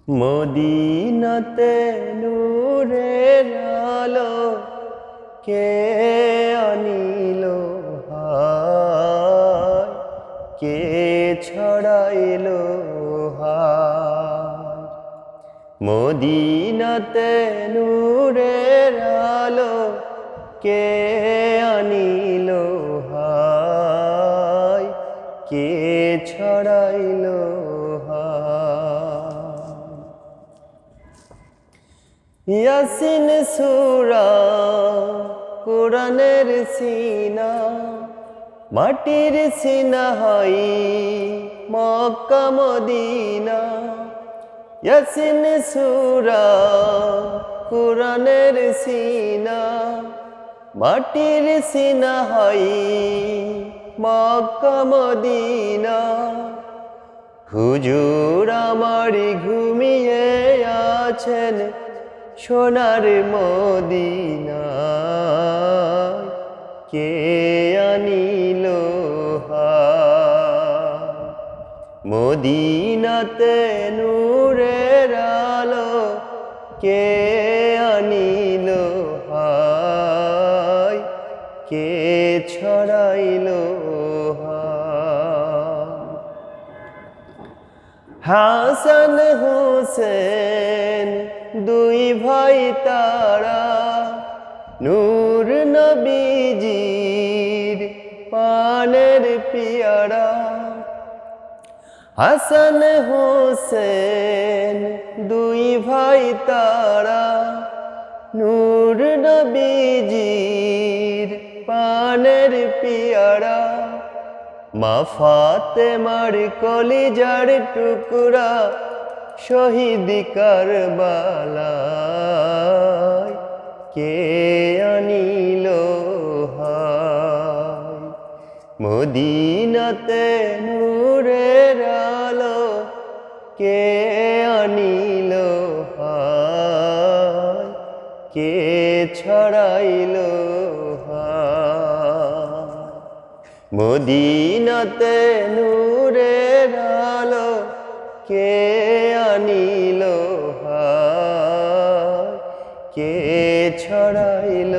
মদিনাতে নূরের আলো কে আনিল হায়, কে ছড়াইল হায়। মদিনাতে নূরের আলো কে আনিল হায়, কে ছড়াইল হায়। ইয়াসিন সূরা কোরআনের সিনা, মাটির সিনা হয় মক্কা মদিনা। ইয়াসিন সূরা কোরআনের সিনা, মাটির সিনা হয় মক্কা মদিনা। হুজুর আমার ঘুমিয়ে আছেন সোনার মদিনায়, কে আনিল হায়। মদিনাতে নূরের আলো কে আনিল হায়, কে ছড়াইল হায়। হাসান হোসেন দুই ভাই তারা, নূর নবীজির পানের পিয়ারা। হাসান হোসেন দুই ভাই তারা, নূর নবীজির পানের পিয়ারা। মা ফাতেমার কলিজার টুকরা শহীদ কারবালায়, কে আনিল হায়। মদিনাতে নূরের আলো কে আনিল হায়, কে ছড়াইল হায়। মদিনাতে নূরের আলো কে আনিল হায়, কে ছড়াইল